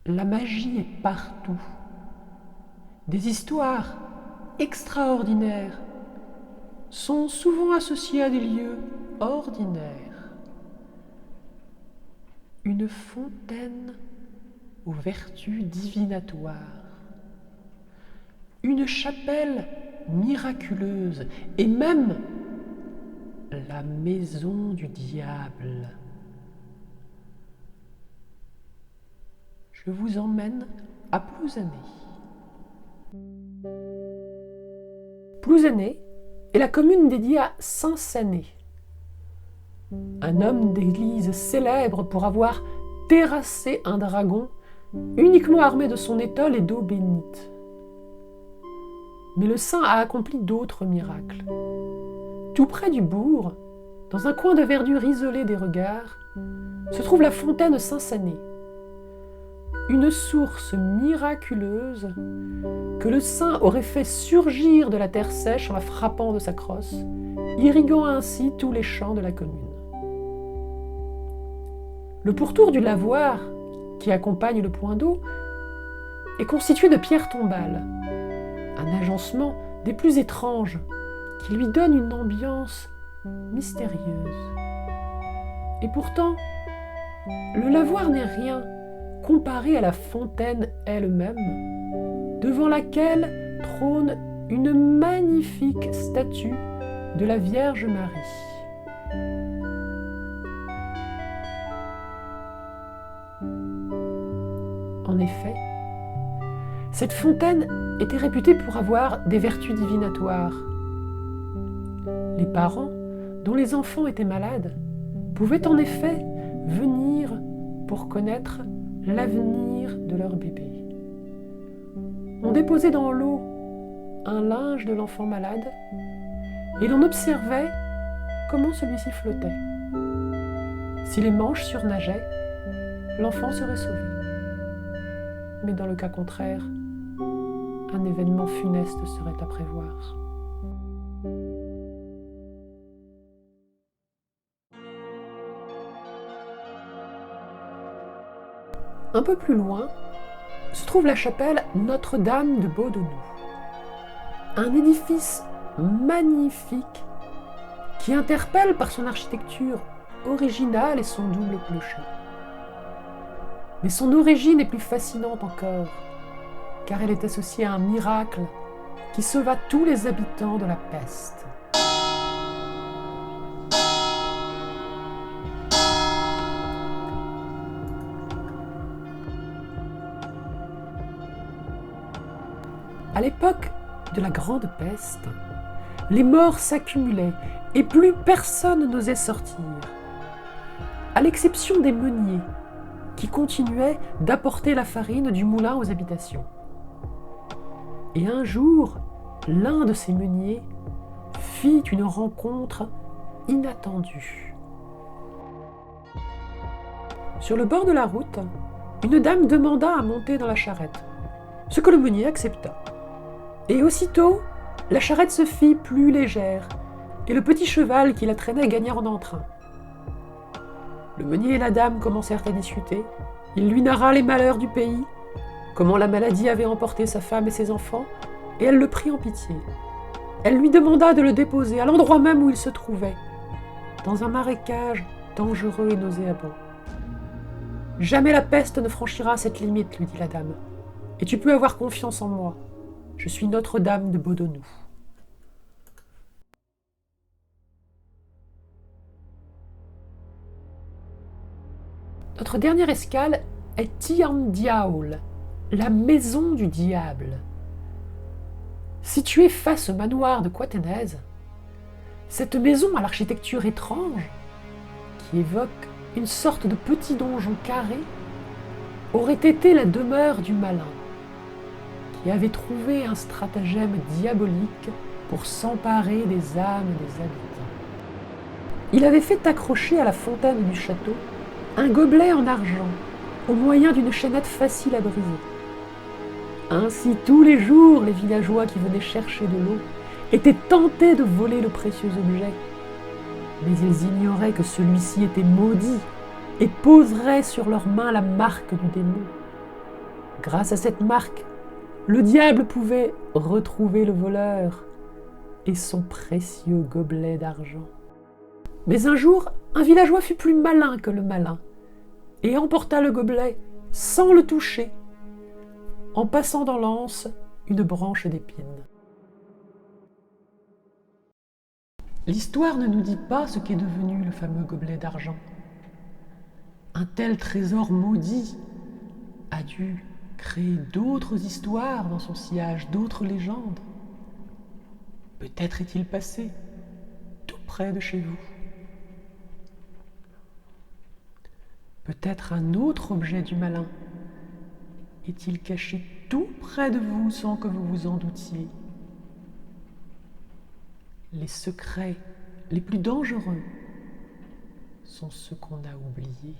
La magie est partout. Des histoires extraordinaires sont souvent associées à des lieux ordinaires. Une fontaine aux vertus divinatoires. Une chapelle miraculeuse et même la maison du diable. Je vous emmène à Plouzané. Plouzané est la commune dédiée à saint Sané, un homme d'église célèbre pour avoir terrassé un dragon uniquement armé de son étole et d'eau bénite. Mais le saint a accompli d'autres miracles. Tout près du bourg, dans un coin de verdure isolé des regards, se trouve la fontaine Saint-Sané, une source miraculeuse que le saint aurait fait surgir de la terre sèche en la frappant de sa crosse, irriguant ainsi tous les champs de la commune. Le pourtour du lavoir, qui accompagne le point d'eau, est constitué de pierres tombales, un agencement des plus étranges qui lui donne une ambiance mystérieuse. Et pourtant, le lavoir n'est rien comparé à la fontaine elle-même, devant laquelle trône une magnifique statue de la Vierge Marie. En effet, cette fontaine était réputée pour avoir des vertus divinatoires. Les parents, dont les enfants étaient malades, pouvaient en effet venir pour connaître l'avenir de leur bébé. On déposait dans l'eau un linge de l'enfant malade et l'on observait comment celui-ci flottait. Si les manches surnageaient, l'enfant serait sauvé. Mais dans le cas contraire, un événement funeste serait à prévoir. Un peu plus loin se trouve la chapelle Notre-Dame de Beaudenoux, un édifice magnifique qui interpelle par son architecture originale et son double clocher. Mais son origine est plus fascinante encore, car elle est associée à un miracle qui sauva tous les habitants de la peste. À l'époque de la Grande Peste, les morts s'accumulaient et plus personne n'osait sortir, à l'exception des meuniers, qui continuaient d'apporter la farine du moulin aux habitations. Et un jour, l'un de ces meuniers fit une rencontre inattendue. Sur le bord de la route, une dame demanda à monter dans la charrette, ce que le meunier accepta. Et aussitôt, la charrette se fit plus légère, et le petit cheval qui la traînait gagna en entrain. Le meunier et la dame commencèrent à discuter. Il lui narra les malheurs du pays, comment la maladie avait emporté sa femme et ses enfants, et elle le prit en pitié. Elle lui demanda de le déposer à l'endroit même où il se trouvait, dans un marécage dangereux et nauséabond. « Jamais la peste ne franchira cette limite, lui dit la dame, et tu peux avoir confiance en moi. Je suis Notre-Dame de Beaudenoux. » Notre dernière escale est Tian Diaoul, la maison du diable. Située face au manoir de Coathénèse, cette maison à l'architecture étrange, qui évoque une sorte de petit donjon carré, aurait été la demeure du malin, qui avait trouvé un stratagème diabolique pour s'emparer des âmes des habitants. Il avait fait accrocher à la fontaine du château un gobelet en argent, au moyen d'une chaînette facile à briser. Ainsi, tous les jours, les villageois qui venaient chercher de l'eau étaient tentés de voler le précieux objet. Mais ils ignoraient que celui-ci était maudit et poserait sur leurs mains la marque du démon. Grâce à cette marque, le diable pouvait retrouver le voleur et son précieux gobelet d'argent. Mais un jour, un villageois fut plus malin que le malin et emporta le gobelet sans le toucher, en passant dans l'anse une branche d'épine. L'histoire ne nous dit pas ce qu'est devenu le fameux gobelet d'argent. Un tel trésor maudit a dû créer d'autres histoires dans son sillage, d'autres légendes. Peut-être est-il passé tout près de chez vous. Peut-être un autre objet du malin est-il caché tout près de vous sans que vous vous en doutiez. Les secrets les plus dangereux sont ceux qu'on a oubliés.